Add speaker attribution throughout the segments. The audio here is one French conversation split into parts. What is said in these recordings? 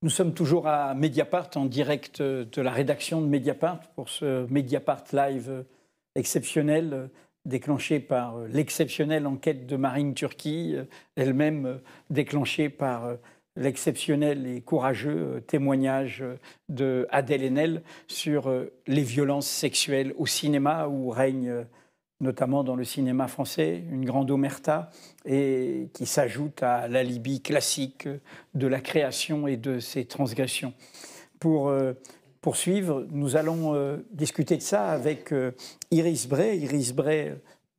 Speaker 1: Nous sommes toujours à Mediapart, en direct de la rédaction de Mediapart, pour ce Mediapart Live exceptionnel, déclenché par l'exceptionnelle enquête de Marine Turki, elle-même déclenchée par l'exceptionnel et courageux témoignage de Adèle Haenel sur les violences sexuelles au cinéma, où règne notamment dans le cinéma français, une grande omerta, et qui s'ajoute à l'alibi classique de la création et de ses transgressions. Pour poursuivre, nous allons discuter de ça avec Iris Bray. Iris Bray,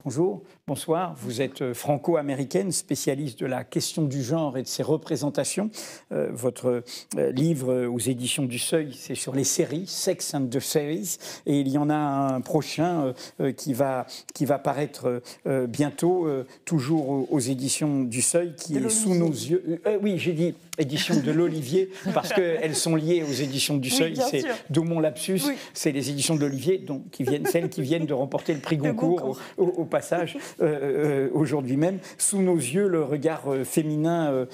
Speaker 1: bonjour, bonsoir. Vous êtes franco-américaine, spécialiste de la question du genre et de ses représentations. Votre livre aux éditions du Seuil, c'est sur les séries, Sex and the Series, et il y en a un prochain qui va paraître bientôt, toujours aux éditions du Seuil, qui est sous nos yeux. Oui, j'ai dit éditions de l'Olivier, parce qu'elles sont liées aux éditions du Seuil. Oui, c'est d'où mon lapsus. Oui. C'est les éditions de l'Olivier, celles qui viennent de remporter le prix Goncourt au passage. Aujourd'hui même, sous nos yeux, le regard féminin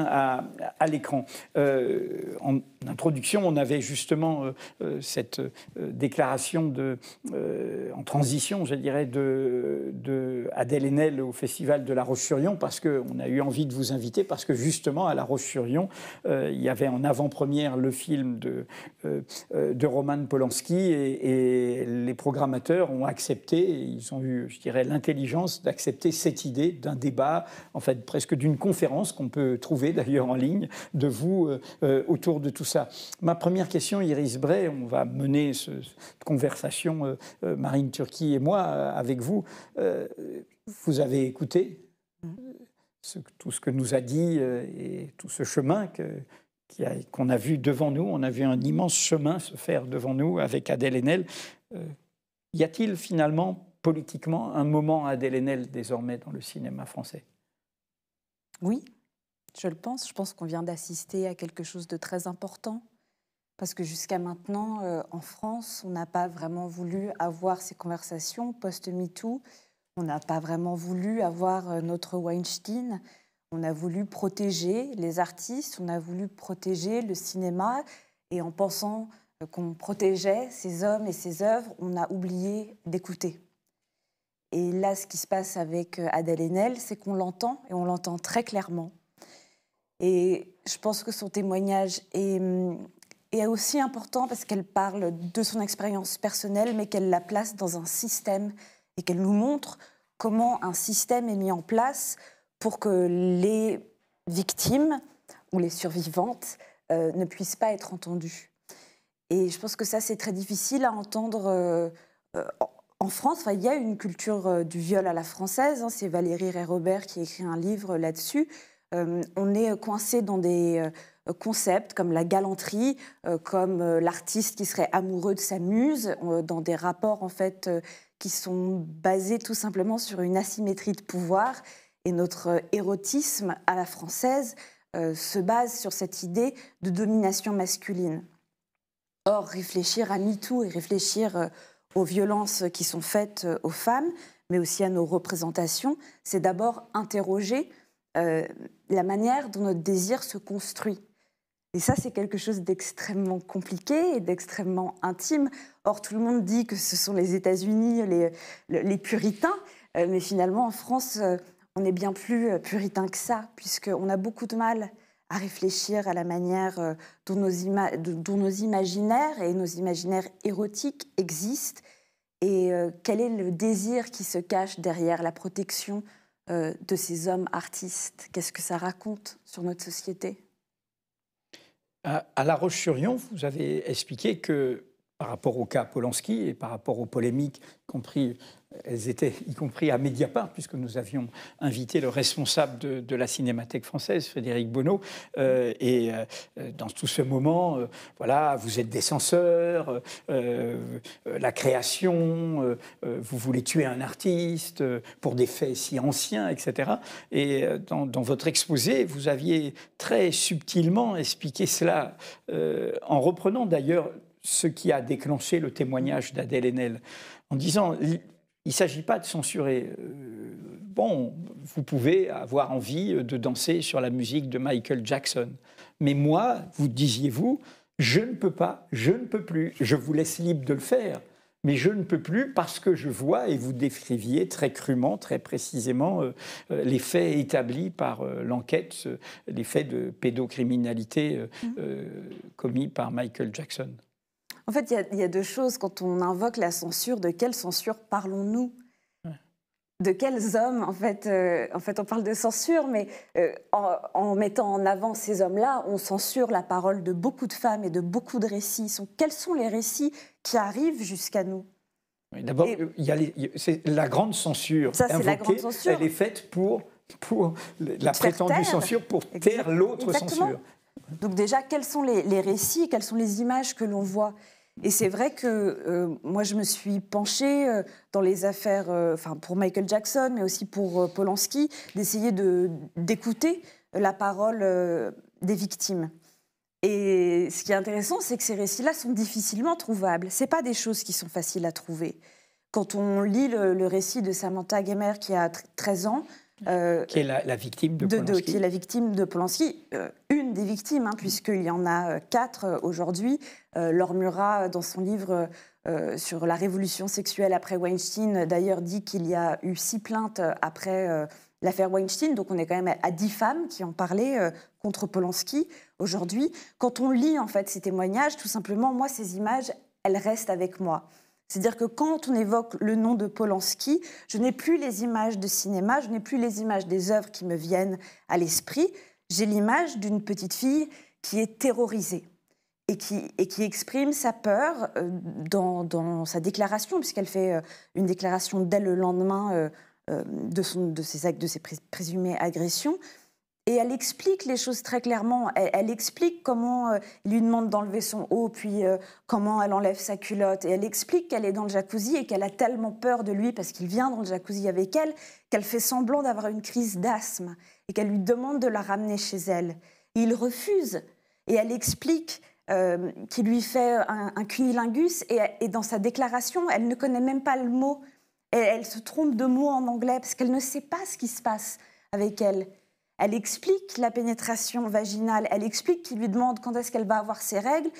Speaker 1: à l'écran. En introduction, on avait justement cette déclaration en transition, je dirais, de Adèle Haenel au Festival de La Roche-sur-Yon, parce qu'on a eu envie de vous inviter, parce que justement, à La Roche-sur-Yon, il y avait en avant-première le film de Roman Polanski, et les programmateurs ont accepté, ils ont eu, je dirais, l'intelligence d'accepter cette idée d'un débat, en fait presque d'une conférence qu'on peut trouver d'ailleurs en ligne, de vous autour de tout ça. Ma première question, Iris Bray, on va mener cette conversation, Marine Turki et moi, avec vous. Vous avez écouté tout ce que nous a dit et tout ce chemin qu'on a vu devant nous. On a vu un immense chemin se faire devant nous avec Adèle Haenel. Y a-t-il finalement politiquement un moment Adèle Haenel désormais dans le cinéma français?
Speaker 2: Oui, je le pense. Je pense qu'on vient d'assister à quelque chose de très important. Parce que jusqu'à maintenant, en France, on n'a pas vraiment voulu avoir ces conversations post-MeToo. On n'a pas vraiment voulu avoir notre Weinstein. On a voulu protéger les artistes, on a voulu protéger le cinéma. Et en pensant qu'on protégeait ces hommes et ces œuvres, on a oublié d'écouter. Et là, ce qui se passe avec Adèle Haenel, c'est qu'on l'entend, et on l'entend très clairement. Et je pense que son témoignage est aussi important parce qu'elle parle de son expérience personnelle, mais qu'elle la place dans un système et qu'elle nous montre comment un système est mis en place pour que les victimes ou les survivantes ne puissent pas être entendues. Et je pense que ça, c'est très difficile à entendre en France. Enfin, il y a une culture du viol à la française. Hein, c'est Valérie Rey-Robert qui a écrit un livre là-dessus. On est coincé dans des concepts comme la galanterie, comme l'artiste qui serait amoureux de sa muse, dans des rapports en fait qui sont basés tout simplement sur une asymétrie de pouvoir. Et notre érotisme à la française se base sur cette idée de domination masculine. Or, réfléchir à MeToo et réfléchir aux violences qui sont faites aux femmes, mais aussi à nos représentations, c'est d'abord interroger la manière dont notre désir se construit. Et ça, c'est quelque chose d'extrêmement compliqué et d'extrêmement intime. Or, tout le monde dit que ce sont les États-Unis, les puritains, mais finalement, en France, on est bien plus puritain que ça, puisqu'on a beaucoup de mal à réfléchir à la manière dont nos imaginaires et nos imaginaires érotiques existent, et quel est le désir qui se cache derrière la protection de ces hommes artistes. Qu'est-ce que ça raconte sur notre société?
Speaker 1: À La Roche-sur-Yon, vous avez expliqué que par rapport au cas Polanski et par rapport aux polémiques, elles étaient y compris à Mediapart, puisque nous avions invité le responsable de la Cinémathèque française, Frédéric Bonneau, et dans tout ce moment, voilà, vous êtes des censeurs, la création, vous voulez tuer un artiste pour des faits si anciens, etc. Et dans votre exposé, vous aviez très subtilement expliqué cela, en reprenant d'ailleurs ce qui a déclenché le témoignage d'Adèle Haenel, en disant il ne s'agit pas de censurer. Bon, vous pouvez avoir envie de danser sur la musique de Michael Jackson, Mais moi, vous disiez-vous, je ne peux pas, je ne peux plus, je vous laisse libre de le faire. Mais je ne peux plus parce que je vois, et vous décriviez très crûment, très précisément, les faits établis par l'enquête, les faits de pédocriminalité commis par Michael Jackson.
Speaker 2: En fait, il y a deux choses. Quand on invoque la censure, de quelle censure parlons-nous ? De quels hommes, en fait, on parle de censure, mais en mettant en avant ces hommes-là, on censure la parole de beaucoup de femmes et de beaucoup de récits. Quels sont les récits qui arrivent jusqu'à nous ?
Speaker 1: Oui, d'abord, c'est la grande censure invoquée,
Speaker 2: la grande censure.
Speaker 1: Elle est faite pour la prétendue censure, pour taire l'autre censure.
Speaker 2: Donc déjà, quels sont les récits, quelles sont les images que l'on voit ? Et c'est vrai que moi, je me suis penchée dans les affaires, pour Michael Jackson, mais aussi pour Polanski, d'essayer d'écouter la parole des victimes. Et ce qui est intéressant, c'est que ces récits-là sont difficilement trouvables. Ce n'est pas des choses qui sont faciles à trouver. Quand on lit le récit de Samantha Gemer, qui a 13 ans...
Speaker 1: qui est la victime de Polanski.
Speaker 2: Qui est la victime de Polanski, une des victimes, puisqu'il y en a 4 aujourd'hui. Laure Murat, dans son livre sur la révolution sexuelle après Weinstein, d'ailleurs dit qu'il y a eu 6 plaintes après l'affaire Weinstein. Donc on est quand même à 10 femmes qui ont parlé contre Polanski aujourd'hui. Quand on lit en fait ces témoignages, tout simplement, moi, ces images, elles restent avec moi. C'est-à-dire que quand on évoque le nom de Polanski, je n'ai plus les images de cinéma, je n'ai plus les images des œuvres qui me viennent à l'esprit. J'ai l'image d'une petite fille qui est terrorisée et qui exprime sa peur dans sa déclaration, puisqu'elle fait une déclaration dès le lendemain de ses présumées agressions. Et elle explique les choses très clairement. Elle explique comment il lui demande d'enlever son haut, puis comment elle enlève sa culotte. Et elle explique qu'elle est dans le jacuzzi et qu'elle a tellement peur de lui parce qu'il vient dans le jacuzzi avec elle, qu'elle fait semblant d'avoir une crise d'asthme et qu'elle lui demande de la ramener chez elle. Et il refuse. Et elle explique qu'il lui fait un cunnilingus. Et dans sa déclaration, elle ne connaît même pas le mot. Et elle se trompe de mots en anglais parce qu'elle ne sait pas ce qui se passe avec elle. Elle explique la pénétration vaginale, elle explique qu'il lui demande quand est-ce qu'elle va avoir ses règles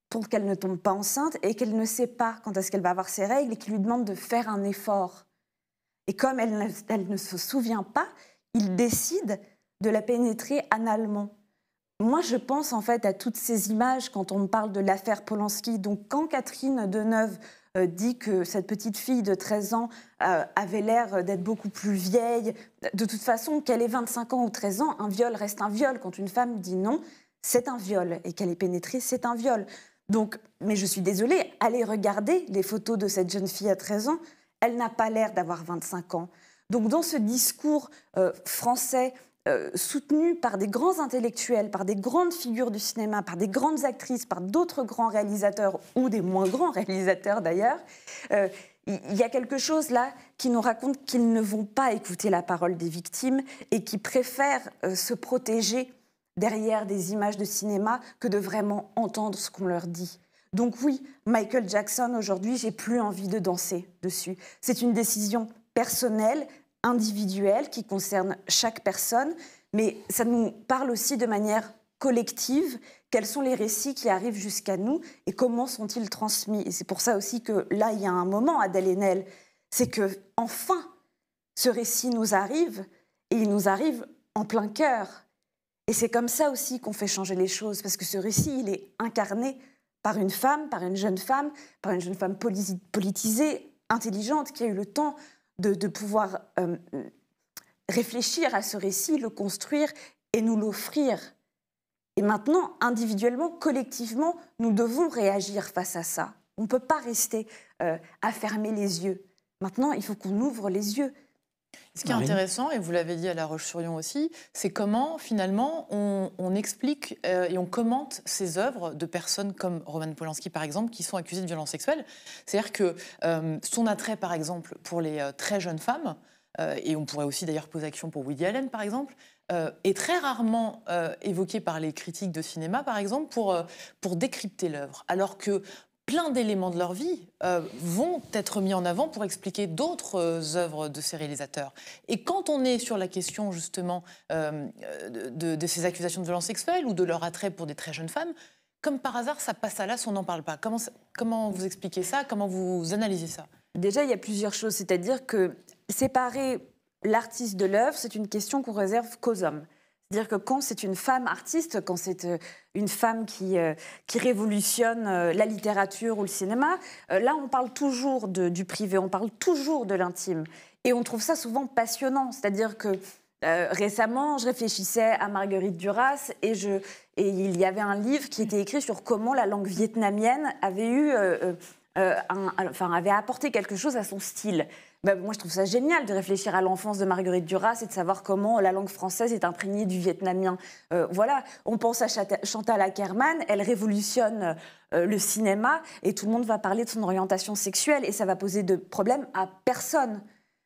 Speaker 2: pour qu'elle ne tombe pas enceinte et qu'elle ne sait pas quand est-ce qu'elle va avoir ses règles et qu'il lui demande de faire un effort. Et comme elle ne se souvient pas, il décide de la pénétrer analement. Moi, je pense en fait à toutes ces images quand on me parle de l'affaire Polanski. Donc quand Catherine Deneuve dit que cette petite fille de 13 ans avait l'air d'être beaucoup plus vieille. De toute façon, qu'elle ait 25 ans ou 13 ans, un viol reste un viol. Quand une femme dit non, c'est un viol. Et qu'elle est pénétrée, c'est un viol. Donc, mais je suis désolée, allez regarder les photos de cette jeune fille à 13 ans. Elle n'a pas l'air d'avoir 25 ans. Donc dans ce discours français soutenu par des grands intellectuels, par des grandes figures du cinéma, par des grandes actrices, par d'autres grands réalisateurs, ou des moins grands réalisateurs d'ailleurs, il y a quelque chose là qui nous raconte qu'ils ne vont pas écouter la parole des victimes et qui préfèrent se protéger derrière des images de cinéma que de vraiment entendre ce qu'on leur dit. Donc oui, Michael Jackson, aujourd'hui, j'ai plus envie de danser dessus. C'est une décision personnelle, individuelle, qui concerne chaque personne, mais ça nous parle aussi de manière collective. Quels sont les récits qui arrivent jusqu'à nous et comment sont-ils transmis ? Et c'est pour ça aussi que là, il y a un moment, Adèle Haenel, c'est que enfin, ce récit nous arrive et il nous arrive en plein cœur. Et c'est comme ça aussi qu'on fait changer les choses, parce que ce récit, il est incarné par une femme, par une jeune femme politisée, intelligente, qui a eu le temps de pouvoir réfléchir à ce récit, le construire et nous l'offrir. Et maintenant, individuellement, collectivement, nous devons réagir face à ça. On ne peut pas rester à fermer les yeux. Maintenant, il faut qu'on ouvre les yeux.
Speaker 3: Ce qui est intéressant, et vous l'avez dit à La Roche-sur-Yon aussi, c'est comment, finalement, on explique et on commente ces œuvres de personnes comme Roman Polanski, par exemple, qui sont accusées de violences sexuelles. C'est-à-dire que son attrait, par exemple, pour les très jeunes femmes, et on pourrait aussi d'ailleurs poser la question pour Woody Allen, par exemple, est très rarement évoqué par les critiques de cinéma, par exemple, pour décrypter l'œuvre. Alors que plein d'éléments de leur vie vont être mis en avant pour expliquer d'autres œuvres de ces réalisateurs. Et quand on est sur la question justement de ces accusations de violence sexuelle ou de leur attrait pour des très jeunes femmes, comme par hasard, ça passe à l'as, on n'en parle pas. Comment vous expliquez ça? Comment vous analysez ça?
Speaker 2: Déjà, il y a plusieurs choses. C'est-à-dire que séparer l'artiste de l'œuvre, c'est une question qu'on réserve qu'aux hommes. C'est-à-dire que quand c'est une femme artiste, quand c'est une femme qui révolutionne la littérature ou le cinéma, là, on parle toujours du privé, on parle toujours de l'intime. Et on trouve ça souvent passionnant. C'est-à-dire que récemment, je réfléchissais à Marguerite Duras et il y avait un livre qui était écrit sur comment la langue vietnamienne avait avait apporté quelque chose à son style. Moi, je trouve ça génial de réfléchir à l'enfance de Marguerite Duras et de savoir comment la langue française est imprégnée du vietnamien. Voilà, on pense à Chantal Akerman, elle révolutionne le cinéma et tout le monde va parler de son orientation sexuelle et ça va poser de problème à personne.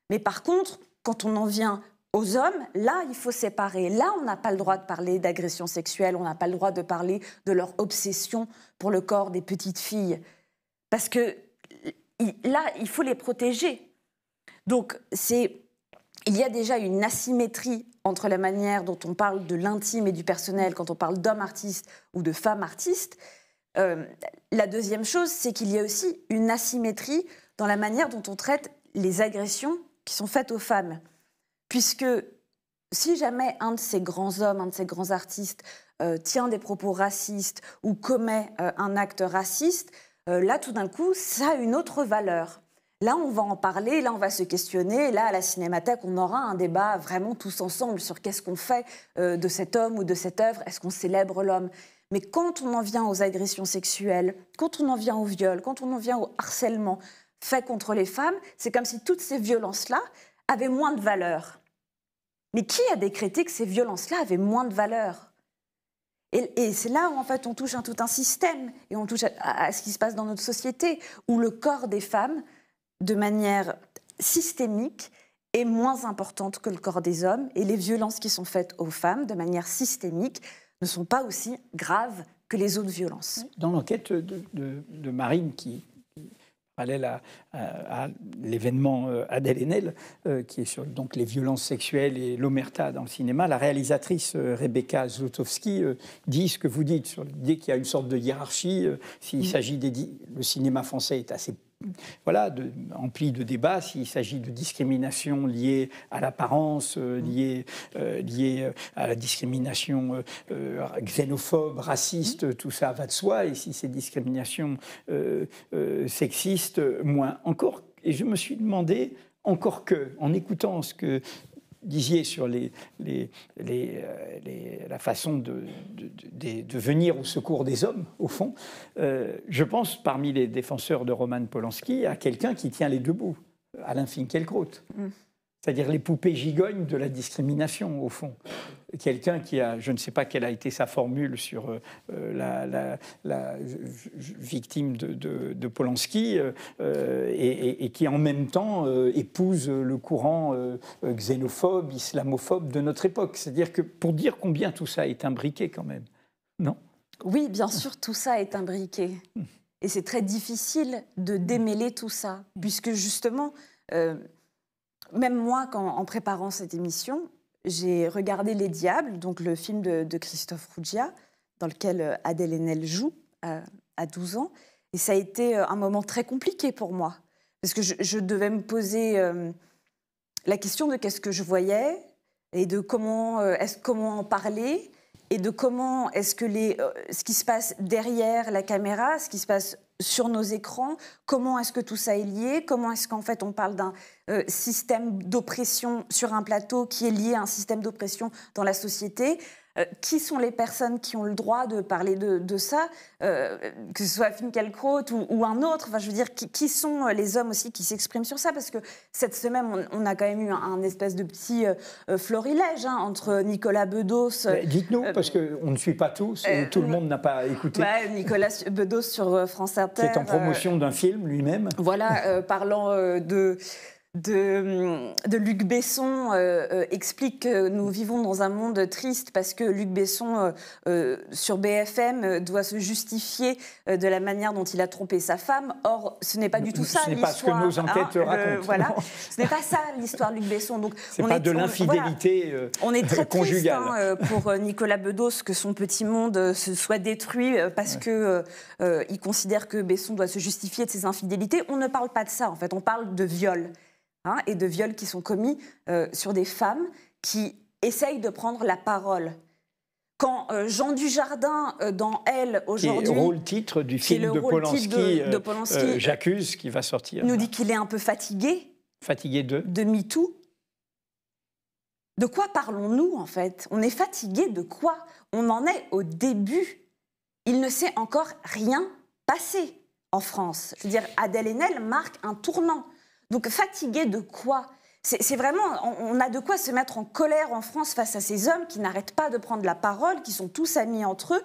Speaker 2: Mais par contre, quand on en vient aux hommes, là, il faut séparer. Là, on n'a pas le droit de parler d'agression sexuelle, on n'a pas le droit de parler de leur obsession pour le corps des petites filles. Parce que là, il faut les protéger. Donc, il y a déjà une asymétrie entre la manière dont on parle de l'intime et du personnel quand on parle d'hommes artistes ou de femmes artistes. La deuxième chose, c'est qu'il y a aussi une asymétrie dans la manière dont on traite les agressions qui sont faites aux femmes. Puisque si jamais un de ces grands hommes, un de ces grands artistes tient des propos racistes ou commet un acte raciste, là, tout d'un coup, ça a une autre valeur. Là, on va en parler, là, on va se questionner. Là, à la Cinémathèque, on aura un débat vraiment tous ensemble sur qu'est-ce qu'on fait de cet homme ou de cette œuvre. Est-ce qu'on célèbre l'homme? Mais quand on en vient aux agressions sexuelles, quand on en vient au viol, quand on en vient au harcèlement fait contre les femmes, c'est comme si toutes ces violences-là avaient moins de valeur. Mais qui a décrété que ces violences-là avaient moins de valeur? Et c'est là où, en fait, on touche à tout un système et on touche à ce qui se passe dans notre société, où le corps des femmes, de manière systémique, est moins importante que le corps des hommes, et les violences qui sont faites aux femmes, de manière systémique, ne sont pas aussi graves que les autres violences.
Speaker 1: Dans l'enquête de Marine, qui parallèle à l'événement Adèle Haenel, qui est sur donc, les violences sexuelles et l'omerta dans le cinéma, la réalisatrice Rebecca Zlotowski dit ce que vous dites, sur l'idée qu'il y a une sorte de hiérarchie. S'il s'agit le cinéma français est assez empli de débats, s'il s'agit de discrimination liée à l'apparence, liée à la discrimination xénophobe, raciste, tout ça va de soi, et si c'est discrimination sexiste, moins encore. Et je me suis demandé, encore que, en écoutant ce que disiez sur la façon de venir au secours des hommes, au fond, je pense, parmi les défenseurs de Roman Polanski, à quelqu'un qui tient les deux bouts, Alain Finkielkraut. C'est-à-dire les poupées gigognes de la discrimination, au fond. Quelqu'un qui a, je ne sais pas quelle a été sa formule sur la victime de Polanski, et qui en même temps épouse le courant xénophobe, islamophobe de notre époque. C'est-à-dire que pour dire combien tout ça est imbriqué quand même, non?
Speaker 2: Oui, bien sûr, tout ça est imbriqué. Et c'est très difficile de démêler tout ça, puisque justement... même moi, en préparant cette émission, j'ai regardé Les Diables, donc le film de Christophe Ruggia, dans lequel Adèle Haenel joue à 12 ans. Et ça a été un moment très compliqué pour moi, parce que je devais me poser la question de qu'est-ce que je voyais, et de comment en parler, et de comment est-ce que ce qui se passe derrière la caméra, ce qui se passe sur nos écrans, comment est-ce que tout ça est lié, comment est-ce qu'en fait on parle d'un système d'oppression sur un plateau qui est lié à un système d'oppression dans la société. Qui sont les personnes qui ont le droit de parler de ça, que ce soit Finkielkraut ou un autre, enfin, je veux dire, qui sont les hommes aussi qui s'expriment sur ça, parce que cette semaine, on a quand même eu un espèce de petit florilège entre Nicolas Bedos...
Speaker 1: Dites-nous, parce qu'on ne suit pas tous, tout le monde n'a pas écouté.
Speaker 2: Nicolas Bedos sur France Inter...
Speaker 1: Qui est en promotion d'un film lui-même.
Speaker 2: Voilà, parlant de de Luc Besson explique que nous vivons dans un monde triste parce que Luc Besson, sur BFM, doit se justifier de la manière dont il a trompé sa femme. Or, ce n'est pas du tout ça l'histoire.
Speaker 1: Ce n'est pas ce que nos enquêtes racontent.
Speaker 2: Voilà. Ce n'est pas ça l'histoire de Luc Besson. Donc,
Speaker 1: c'est pas de l'infidélité conjugale.
Speaker 2: On est très triste pour Nicolas Bedos que son petit monde se soit détruit parce que il considère que Besson doit se justifier de ses infidélités. On ne parle pas de ça, en fait. On parle de viol. Et de viols qui sont commis sur des femmes qui essayent de prendre la parole. Quand Jean Dujardin, dans Elle, aujourd'hui...
Speaker 1: Qui est rôle-titre du film de Polanski, J'accuse, qui va sortir.
Speaker 2: Nous dit qu'il est un peu fatigué.
Speaker 1: Fatigué de
Speaker 2: MeToo. De quoi parlons-nous, en fait? On est fatigué de quoi? On en est au début. Il ne s'est encore rien passé en France. Je veux dire, Adèle Haenel marque un tournant. Donc, fatigué de quoi? C'est vraiment... On a de quoi se mettre en colère en France face à ces hommes qui n'arrêtent pas de prendre la parole, qui sont tous amis entre eux,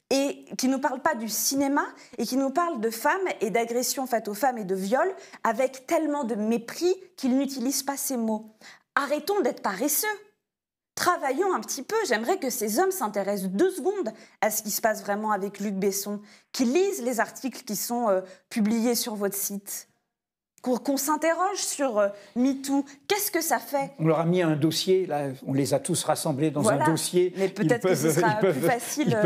Speaker 2: et qui ne nous parlent pas du cinéma, et qui nous parlent de femmes et d'agressions faites aux femmes et de viols, avec tellement de mépris qu'ils n'utilisent pas ces mots. Arrêtons d'être paresseux. Travaillons un petit peu. J'aimerais que ces hommes s'intéressent 2 secondes à ce qui se passe vraiment avec Luc Besson, qu'ils lisent les articles qui sont publiés sur votre site. Qu'on s'interroge sur MeToo. Qu'est-ce que ça fait?
Speaker 1: On leur a mis un dossier, là, on les a tous rassemblés dans un dossier.
Speaker 2: Mais peut-être que ce sera plus facile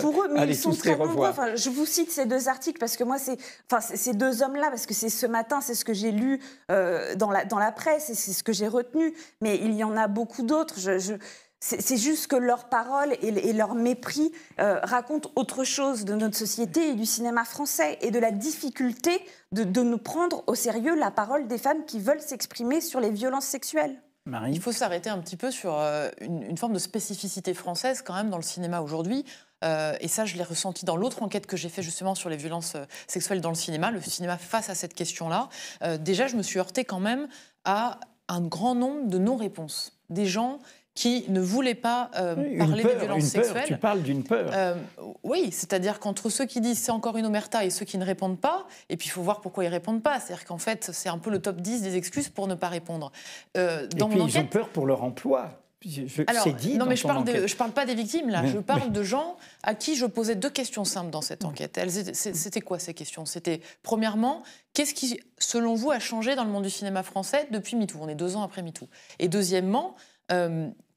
Speaker 2: pour eux, mais ils sont très nombreux. Enfin, je vous cite ces 2 articles parce que moi, ces 2 hommes-là, parce que c'est ce matin, c'est ce que j'ai lu dans la presse et c'est ce que j'ai retenu. Mais il y en a beaucoup d'autres. C'est juste que leurs paroles et leur mépris racontent autre chose de notre société et du cinéma français et de la difficulté de nous prendre au sérieux la parole des femmes qui veulent s'exprimer sur les violences sexuelles.
Speaker 1: Marie.
Speaker 3: Il faut s'arrêter un petit peu sur une forme de spécificité française quand même dans le cinéma aujourd'hui. Et ça, je l'ai ressenti dans l'autre enquête que j'ai faite justement sur les violences sexuelles dans le cinéma face à cette question-là. Déjà, je me suis heurtée quand même à un grand nombre de non-réponses. Des gens qui ne voulaient pas parler des violences sexuelles.
Speaker 1: Tu parles d'une peur.
Speaker 3: Oui, c'est-à-dire qu'entre ceux qui disent c'est encore une omerta et ceux qui ne répondent pas, et puis il faut voir pourquoi ils ne répondent pas. C'est-à-dire qu'en fait, c'est un peu le top 10 des excuses pour ne pas répondre.
Speaker 1: Et puis ils ont peur pour leur emploi.
Speaker 3: Alors,
Speaker 1: dit
Speaker 3: non, mais je
Speaker 1: ne
Speaker 3: parle pas des victimes, là. Je parle de gens à qui je posais 2 questions simples dans cette enquête. C'était quoi ces questions? C'était, premièrement, qu'est-ce qui, selon vous, a changé dans le monde du cinéma français depuis MeToo? On est 2 ans après MeToo. Et deuxièmement,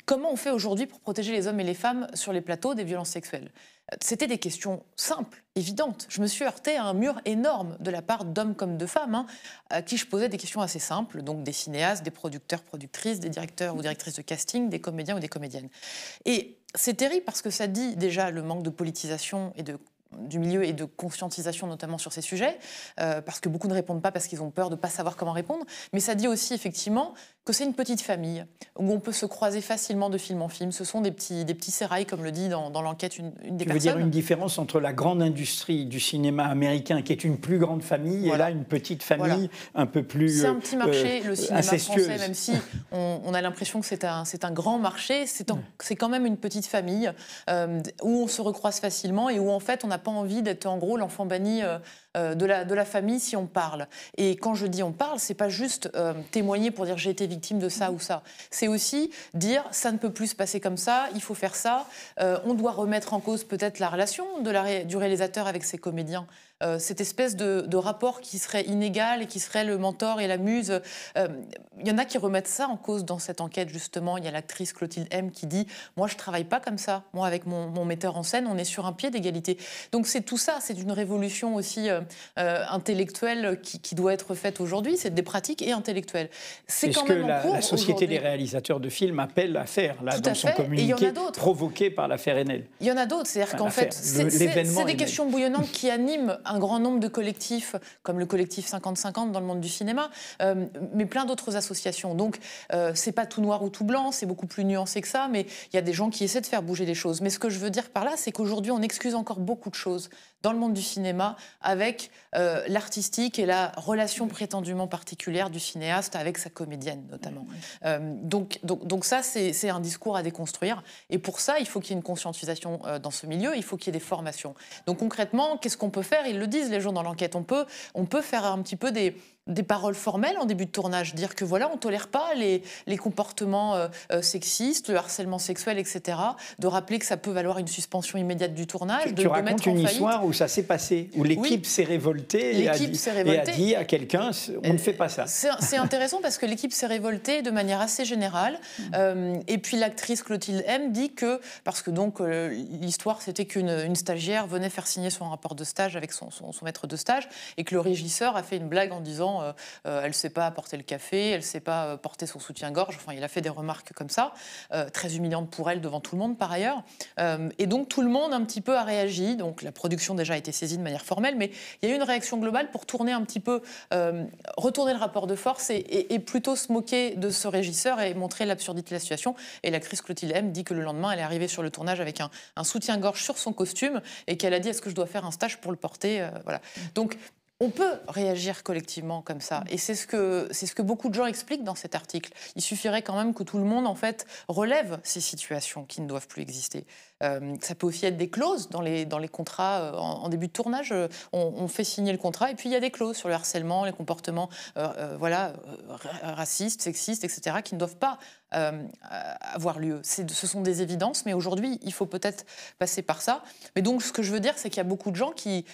Speaker 3: comment on fait aujourd'hui pour protéger les hommes et les femmes sur les plateaux des violences sexuelles? C'était des questions simples, évidentes. Je me suis heurtée à un mur énorme de la part d'hommes comme de femmes, à qui je posais des questions assez simples, donc des cinéastes, des producteurs, productrices, des directeurs ou directrices de casting, des comédiens ou des comédiennes. Et c'est terrible parce que ça dit déjà le manque de politisation et du milieu et de conscientisation notamment sur ces sujets, parce que beaucoup ne répondent pas parce qu'ils ont peur de ne pas savoir comment répondre, mais ça dit aussi effectivement que c'est une petite famille où on peut se croiser facilement de film en film. Ce sont des petits sérails, comme le dit dans l'enquête une des personnes.
Speaker 1: Tu veux dire une différence entre la grande industrie du cinéma américain, qui est une plus grande famille, et là une petite famille un peu plus
Speaker 3: c'est un petit marché, le cinéma
Speaker 1: incestueuse.
Speaker 3: français, même si on a l'impression que c'est un grand marché, c'est quand même une petite famille où on se recroise facilement et où en fait on n'a pas envie d'être en gros l'enfant banni de la famille si on parle. Et quand je dis on parle, c'est pas juste témoigner pour dire j'ai été victime de ça ou ça. C'est aussi dire ça ne peut plus se passer comme ça, il faut faire ça, on doit remettre en cause peut-être la relation du réalisateur avec ses comédiens. Cette espèce de rapport qui serait inégal et qui serait le mentor et la muse. Il y en a qui remettent ça en cause dans cette enquête, justement. Il y a l'actrice Clotilde M qui dit « Moi, je ne travaille pas comme ça. Moi, avec mon metteur en scène, on est sur un pied d'égalité. » Donc, c'est tout ça. C'est une révolution aussi intellectuelle qui doit être faite aujourd'hui. C'est des pratiques et intellectuelles. C'est quand même en cours
Speaker 1: la Société des réalisateurs de films appelle à faire, là, dans son communiqué, provoqué par l'affaire Haenel.
Speaker 3: Il y en a d'autres. C'est-à-dire qu'en fait, c'est des questions bouillonnantes qui animent un grand nombre de collectifs, comme le collectif 50-50 dans le monde du cinéma, mais plein d'autres associations. Donc, c'est pas tout noir ou tout blanc, c'est beaucoup plus nuancé que ça, mais il y a des gens qui essaient de faire bouger les choses. Mais ce que je veux dire par là, c'est qu'aujourd'hui, on excuse encore beaucoup de choses dans le monde du cinéma avec l'artistique et la relation prétendument particulière du cinéaste avec sa comédienne, notamment. Donc ça, c'est un discours à déconstruire. Et pour ça, il faut qu'il y ait une conscientisation dans ce milieu, il faut qu'il y ait des formations. Donc concrètement, qu'est-ce qu'on peut faire? Ils le disent, les gens dans l'enquête. On peut faire un petit peu des des paroles formelles en début de tournage, dire que voilà, on ne tolère pas les comportements sexistes, le harcèlement sexuel, etc. De rappeler que ça peut valoir une suspension immédiate du tournage.
Speaker 1: Tu racontes une histoire où ça s'est passé, où l'équipe s'est révoltée et a dit à quelqu'un on ne fait pas ça.
Speaker 3: C'est intéressant parce que l'équipe s'est révoltée de manière assez générale. Et puis l'actrice Clotilde M dit que, parce que donc l'histoire c'était qu'une stagiaire venait faire signer son rapport de stage avec son maître de stage et que le régisseur a fait une blague en disant elle ne sait pas porter le café, elle ne sait pas porter son soutien-gorge. Enfin, il a fait des remarques comme ça, très humiliantes pour elle devant tout le monde par ailleurs. Et donc tout le monde un petit peu a réagi. Donc la production déjà a été saisie de manière formelle, mais il y a eu une réaction globale pour tourner un petit peu, retourner le rapport de force et plutôt se moquer de ce régisseur et montrer l'absurdité de la situation. Et l'actrice Clotilde M dit que le lendemain, elle est arrivée sur le tournage avec un soutien-gorge sur son costume et qu'elle a dit est-ce que je dois faire un stage pour le porter, voilà. Donc on peut réagir collectivement comme ça. Et c'est ce que beaucoup de gens expliquent dans cet article. Il suffirait quand même que tout le monde, en fait, relève ces situations qui ne doivent plus exister. Ça peut aussi être des clauses dans les contrats en début de tournage. On fait signer le contrat et puis il y a des clauses sur le harcèlement, les comportements racistes, sexistes, etc., qui ne doivent pas avoir lieu. Ce sont des évidences, mais aujourd'hui, il faut peut-être passer par ça. Mais donc, ce que je veux dire, c'est qu'il y a beaucoup de gens qui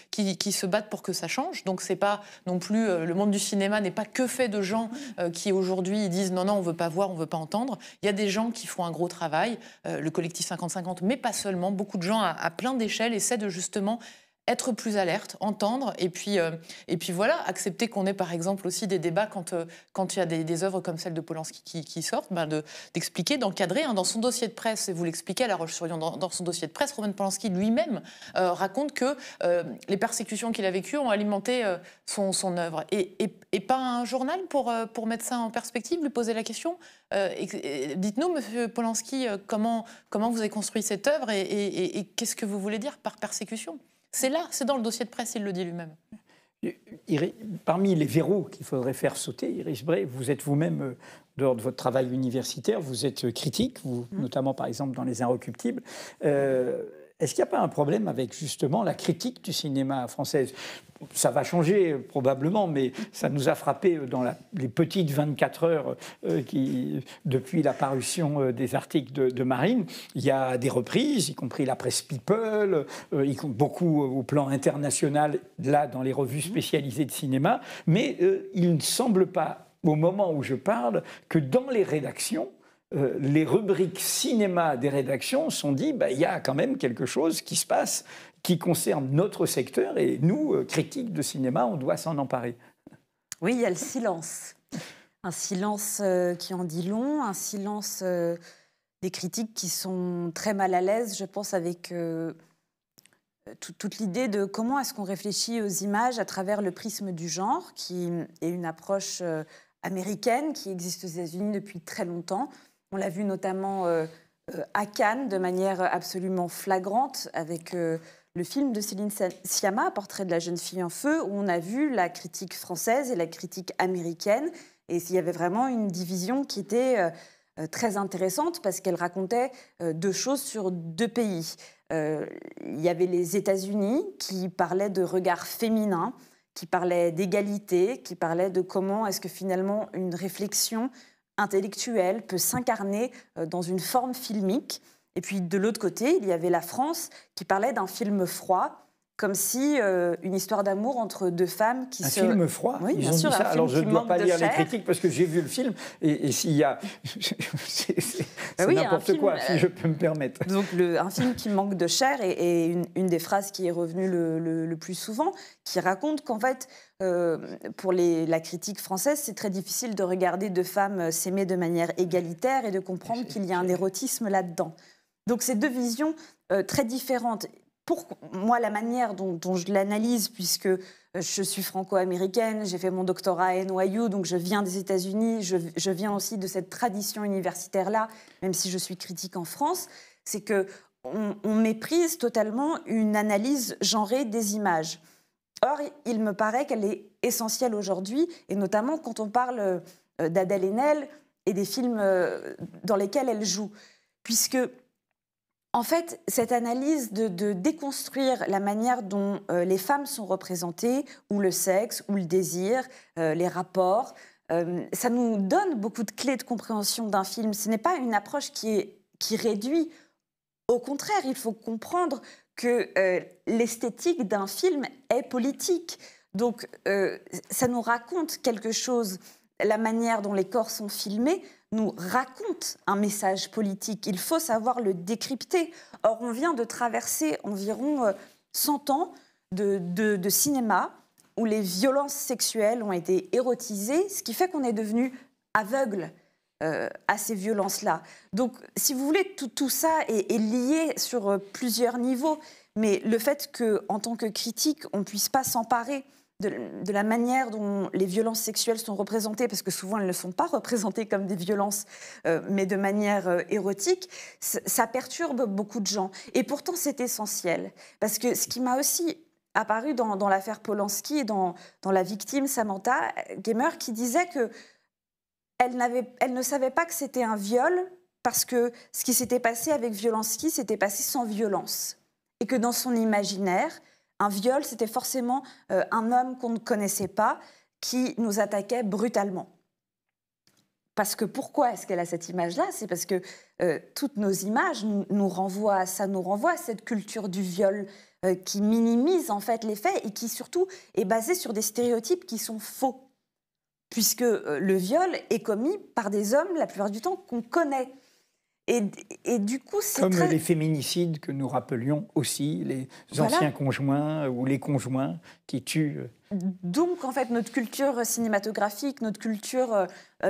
Speaker 3: se battent pour que ça change. Donc, c'est pas non plus... le monde du cinéma n'est pas que fait de gens qui, aujourd'hui, disent « Non, on veut pas voir, on veut pas entendre ». Il y a des gens qui font un gros travail, le collectif 50-50, mais pas seulement. Beaucoup de gens à plein d'échelles essaient de, justement, être plus alerte, entendre, et puis voilà, accepter qu'on ait par exemple aussi des débats quand il y a des œuvres comme celle de Polanski qui sortent, d'expliquer, d'encadrer. Dans son dossier de presse, et vous l'expliquez à La Roche-sur-Yon, dans son dossier de presse, Roman Polanski lui-même raconte que les persécutions qu'il a vécues ont alimenté son œuvre. Et pas un journal pour mettre ça en perspective, lui poser la question dites-nous, monsieur Polanski, comment vous avez construit cette œuvre et qu'est-ce que vous voulez dire par persécution ? C'est là, c'est dans le dossier de presse, il le dit lui-même.
Speaker 1: Parmi les verrous qu'il faudrait faire sauter, Iris Bray, vous êtes vous-même, dehors de votre travail universitaire, vous êtes critique, notamment par exemple dans Les Inrecuptibles. Est-ce qu'il n'y a pas un problème avec justement la critique du cinéma français ? Ça va changer probablement, mais ça nous a frappé dans les petites 24 heures depuis la parution des articles de Marine. Il y a des reprises, y compris la presse People, beaucoup au plan international, là dans les revues spécialisées de cinéma, mais il ne semble pas, au moment où je parle, que dans les rédactions, les rubriques cinéma des rédactions sont dit il y a quand même quelque chose qui se passe qui concerne notre secteur et nous, critiques de cinéma, on doit s'en emparer.
Speaker 2: Oui, il y a le silence. Un silence qui en dit long, un silence des critiques qui sont très mal à l'aise, je pense, avec toute l'idée de comment est-ce qu'on réfléchit aux images à travers le prisme du genre, qui est une approche américaine qui existe aux États-Unis depuis très longtemps. On l'a vu notamment à Cannes de manière absolument flagrante avec le film de Céline Sciamma, Portrait de la jeune fille en feu, où on a vu la critique française et la critique américaine. Et il y avait vraiment une division qui était très intéressante parce qu'elle racontait deux choses sur deux pays. Il y avait les États-Unis qui parlaient de regard féminin, qui parlaient d'égalité, qui parlaient de comment est-ce que finalement une réflexion intellectuelle peut s'incarner dans une forme filmique. Et puis de l'autre côté, il y avait la France qui parlait d'un film froid, comme si une histoire d'amour entre deux femmes qui se...
Speaker 1: Un film froid ?
Speaker 2: Oui, bien
Speaker 1: ont
Speaker 2: sûr,
Speaker 1: dit ça. Alors je ne dois pas lire
Speaker 2: chair.
Speaker 1: les critiques parce que j'ai vu le film et s'il y a... c'est
Speaker 2: oui,
Speaker 1: n'importe quoi, si je peux me permettre.
Speaker 2: Donc un film qui manque de chair et une des phrases qui est revenue le plus souvent, qui raconte qu'en fait, pour la critique française, c'est très difficile de regarder deux femmes s'aimer de manière égalitaire et de comprendre qu'il y a un érotisme là-dedans. Donc c'est deux visions très différentes. Pour moi, la manière dont je l'analyse, puisque je suis franco-américaine, j'ai fait mon doctorat à NYU, donc je viens des États-Unis, je viens aussi de cette tradition universitaire-là, même si je suis critique en France, c'est qu'on méprise totalement une analyse genrée des images. Or, il me paraît qu'elle est essentielle aujourd'hui, et notamment quand on parle d'Adèle Haenel et des films dans lesquels elle joue, puisque En fait, cette analyse de déconstruire la manière dont les femmes sont représentées, ou le sexe, ou le désir, les rapports, ça nous donne beaucoup de clés de compréhension d'un film. Ce n'est pas une approche qui réduit. Au contraire, il faut comprendre que l'esthétique d'un film est politique. Donc, ça nous raconte quelque chose. La manière dont les corps sont filmés nous raconte un message politique. Il faut savoir le décrypter. Or, on vient de traverser environ 100 ans de cinéma où les violences sexuelles ont été érotisées, ce qui fait qu'on est devenu aveugle à ces violences-là. Donc, si vous voulez, tout ça est lié sur plusieurs niveaux. Mais le fait qu'en tant que critique, on ne puisse pas s'emparer de la manière dont les violences sexuelles sont représentées, parce que souvent elles ne sont pas représentées comme des violences, mais de manière érotique, ça perturbe beaucoup de gens. Et pourtant, c'est essentiel. Parce que ce qui m'a aussi apparu dans l'affaire Polanski et dans la victime Samantha Gamer, qui disait qu'elle ne savait pas que c'était un viol, parce que ce qui s'était passé avec Polanski s'était passé sans violence. Et que dans son imaginaire, un viol, c'était forcément un homme qu'on ne connaissait pas qui nous attaquait brutalement. Parce que pourquoi est-ce qu'elle a cette image-là? C'est parce que toutes nos images nous renvoient à ça, nous renvoient à cette culture du viol qui minimise en fait les faits et qui surtout est basée sur des stéréotypes qui sont faux. Puisque le viol est commis par des hommes la plupart du temps qu'on connaît. Et du coup, c'est
Speaker 1: comme les féminicides que nous rappelions aussi, les anciens conjoints ou les conjoints qui tuent.
Speaker 2: Donc, en fait, notre culture cinématographique, notre culture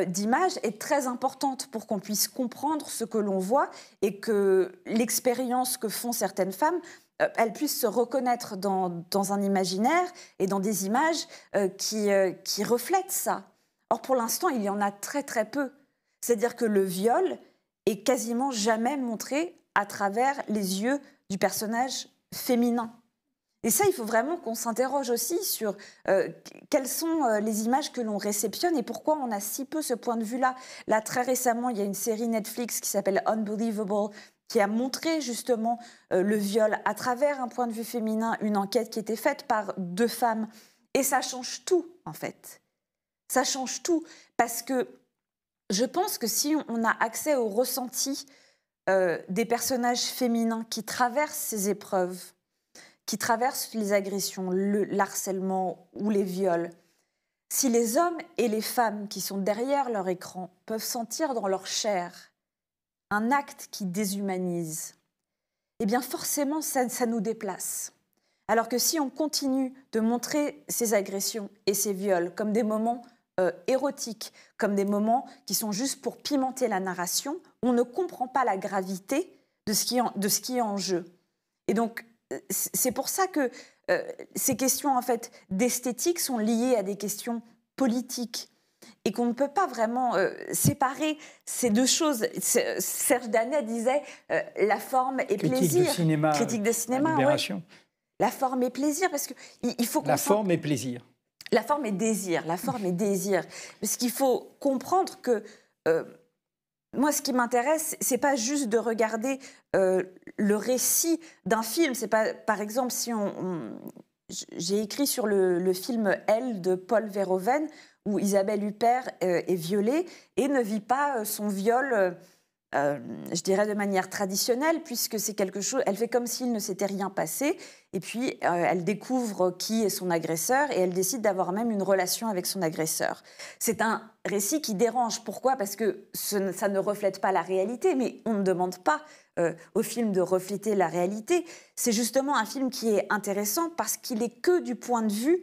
Speaker 2: d'image est très importante pour qu'on puisse comprendre ce que l'on voit et que l'expérience que font certaines femmes, elles puissent se reconnaître dans un imaginaire et dans des images qui reflètent ça. Or, pour l'instant, il y en a très, très peu. C'est-à-dire que le viol est quasiment jamais montré à travers les yeux du personnage féminin. Et ça, il faut vraiment qu'on s'interroge aussi sur quelles sont les images que l'on réceptionne et pourquoi on a si peu ce point de vue-là. Là, très récemment, il y a une série Netflix qui s'appelle Unbelievable, qui a montré justement le viol à travers un point de vue féminin, une enquête qui était faite par 2 femmes. Et ça change tout, en fait. Ça change tout, parce que je pense que si on a accès au ressenti des personnages féminins qui traversent ces épreuves, qui traversent les agressions, l'harcèlement ou les viols, si les hommes et les femmes qui sont derrière leur écran peuvent sentir dans leur chair un acte qui déshumanise, eh bien forcément ça nous déplace. Alors que si on continue de montrer ces agressions et ces viols comme des moments érotiques, comme des moments qui sont juste pour pimenter la narration, on ne comprend pas la gravité de ce qui est en jeu. Et donc, c'est pour ça que ces questions en fait, d'esthétique sont liées à des questions politiques et qu'on ne peut pas vraiment séparer ces deux choses. Serge Danet disait la forme et plaisir.
Speaker 1: Critique de cinéma, Libération.
Speaker 2: Ouais. La forme et plaisir, parce qu'il faut qu'on...
Speaker 1: La forme et plaisir.
Speaker 2: La forme et désir, Parce qu'il faut comprendre que moi, ce qui m'intéresse, c'est pas juste de regarder le récit d'un film. C'est pas, par exemple, si j'ai écrit sur le film Elle de Paul Verhoeven, où Isabelle Huppert est violée et ne vit pas son viol, je dirais de manière traditionnelle, puisque c'est quelque chose. Elle fait comme s'il ne s'était rien passé. Et puis, elle découvre qui est son agresseur et elle décide d'avoir même une relation avec son agresseur. C'est un récit qui dérange. Pourquoi ? Parce que ça ne reflète pas la réalité, mais on ne demande pas au film de refléter la réalité. C'est justement un film qui est intéressant parce qu'il est que du point de vue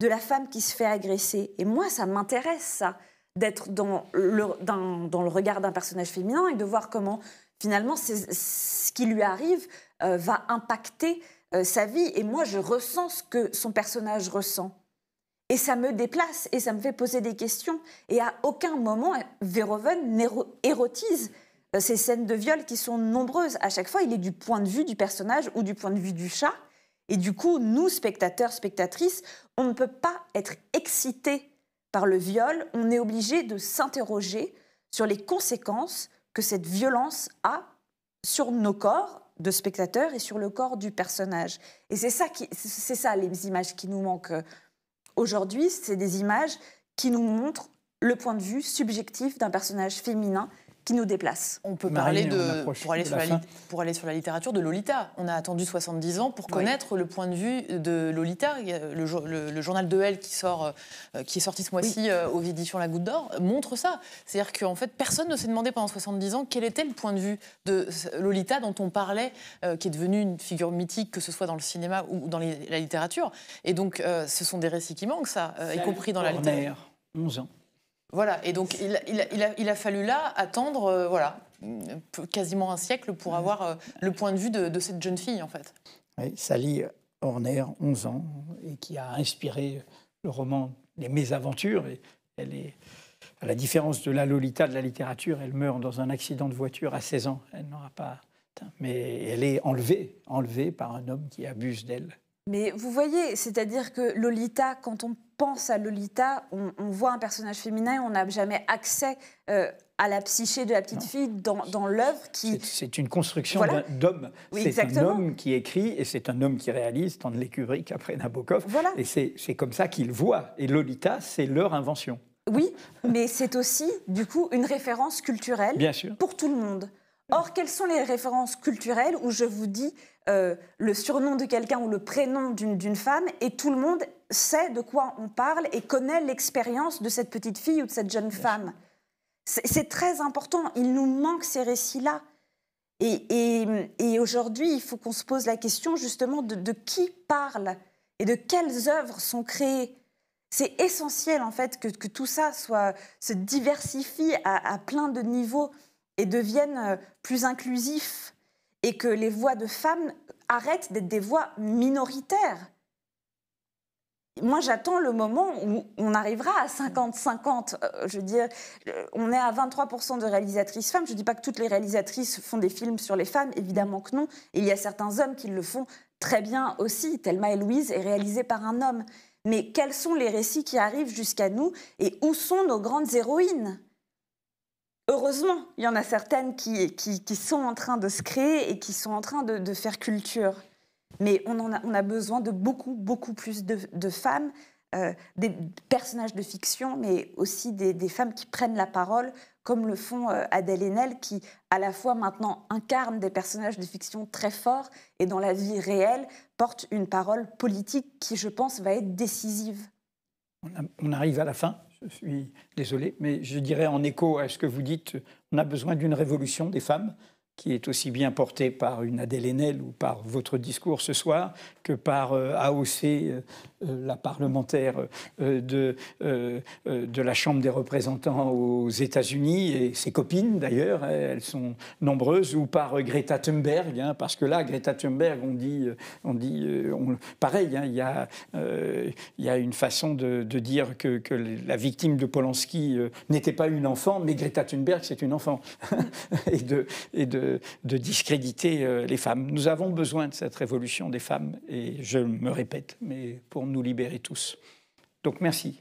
Speaker 2: de la femme qui se fait agresser. Et moi, ça m'intéresse, ça, d'être dans le regard d'un personnage féminin et de voir comment, finalement, ce qui lui arrive va impacter sa vie, et moi je ressens ce que son personnage ressent. Et ça me déplace, et ça me fait poser des questions. Et à aucun moment, Verhoeven n'érotise ces scènes de viol qui sont nombreuses. À chaque fois, il est du point de vue du personnage ou du point de vue du chat. Et du coup, nous, spectateurs, spectatrices, on ne peut pas être excités par le viol. On est obligé de s'interroger sur les conséquences que cette violence a sur nos corps, de spectateur et sur le corps du personnage. Et c'est ça les images qui nous manquent aujourd'hui, c'est des images qui nous montrent le point de vue subjectif d'un personnage féminin qui nous déplace.
Speaker 3: On peut parler pour aller sur la littérature de Lolita. On a attendu 70 ans pour connaître le point de vue de Lolita. Le journal de Elle qui est sorti ce mois-ci aux éditions La Goutte d'Or montre ça. C'est-à-dire qu'en fait, personne ne s'est demandé pendant 70 ans quel était le point de vue de Lolita dont on parlait, qui est devenue une figure mythique, que ce soit dans le cinéma ou dans la littérature. Et donc, ce sont des récits qui manquent, ça, y compris dans la littérature.
Speaker 1: 11 ans.
Speaker 3: Voilà, et donc il a fallu là attendre quasiment un siècle pour avoir le point de vue de cette jeune fille, en fait.
Speaker 1: Oui, Sally Horner, 11 ans, et qui a inspiré le roman Les Mésaventures. Et elle est, à la différence de la Lolita de la littérature, elle meurt dans un accident de voiture à 16 ans. Elle n'aura pas... Mais elle est enlevée par un homme qui abuse d'elle.
Speaker 2: Mais vous voyez, c'est-à-dire que Lolita, quand on pense à Lolita, on voit un personnage féminin, on n'a jamais accès à la psyché de la petite fille dans l'œuvre qui...
Speaker 1: C'est une construction d'homme.
Speaker 2: Oui,
Speaker 1: c'est un homme qui écrit et c'est un homme qui réalise, Stanley Kubrick après Nabokov.
Speaker 2: Voilà.
Speaker 1: Et c'est comme ça qu'il voit. Et Lolita, c'est leur invention.
Speaker 2: Oui, mais c'est aussi, du coup, une référence culturelle pour tout le monde. Or, quelles sont les références culturelles où je vous dis le surnom de quelqu'un ou le prénom d'une femme et tout le monde sait de quoi on parle et connaît l'expérience de cette petite fille ou de cette jeune femme. C'est très important. Il nous manque ces récits-là. Et aujourd'hui, il faut qu'on se pose la question justement de qui parle et de quelles œuvres sont créées. C'est essentiel en fait que tout ça se diversifie à plein de niveaux et devienne plus inclusif et que les voix de femmes arrêtent d'être des voix minoritaires. Moi, j'attends le moment où on arrivera à 50-50. Je veux dire, on est à 23% de réalisatrices femmes. Je ne dis pas que toutes les réalisatrices font des films sur les femmes, évidemment que non. Et il y a certains hommes qui le font très bien aussi. Thelma et Louise est réalisée par un homme. Mais quels sont les récits qui arrivent jusqu'à nous et où sont nos grandes héroïnes ? Heureusement, il y en a certaines qui sont en train de se créer et qui sont en train de faire culture. Mais on a besoin de beaucoup plus de femmes, des personnages de fiction, mais aussi des femmes qui prennent la parole, comme le font Adèle Haenel, qui à la fois maintenant incarne des personnages de fiction très forts et dans la vie réelle porte une parole politique qui, je pense, va être décisive.
Speaker 1: On arrive à la fin. Je suis désolé, mais je dirais en écho à ce que vous dites, on a besoin d'une révolution des femmes qui est aussi bien portée par une Adèle Haenel ou par votre discours ce soir que par AOC, la parlementaire de la Chambre des représentants aux États-Unis, et ses copines d'ailleurs, elles sont nombreuses, ou par Greta Thunberg, hein, parce que là, Greta Thunberg, pareil, hein, il y a une façon de dire que la victime de Polanski n'était pas une enfant, mais Greta Thunberg, c'est une enfant, et de discréditer les femmes. Nous avons besoin de cette révolution des femmes, et je me répète, mais pour nous libérer tous. Donc merci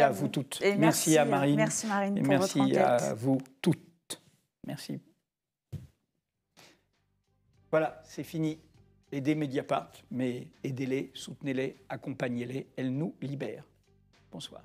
Speaker 1: à vous toutes.
Speaker 2: Et
Speaker 1: merci à Marine.
Speaker 2: Merci Marine pour
Speaker 1: merci
Speaker 2: votre enquête.
Speaker 1: à vous toutes. Merci. Voilà, c'est fini. Aidez Mediapart, mais aidez-les, soutenez-les, accompagnez-les. Elles nous libèrent. Bonsoir.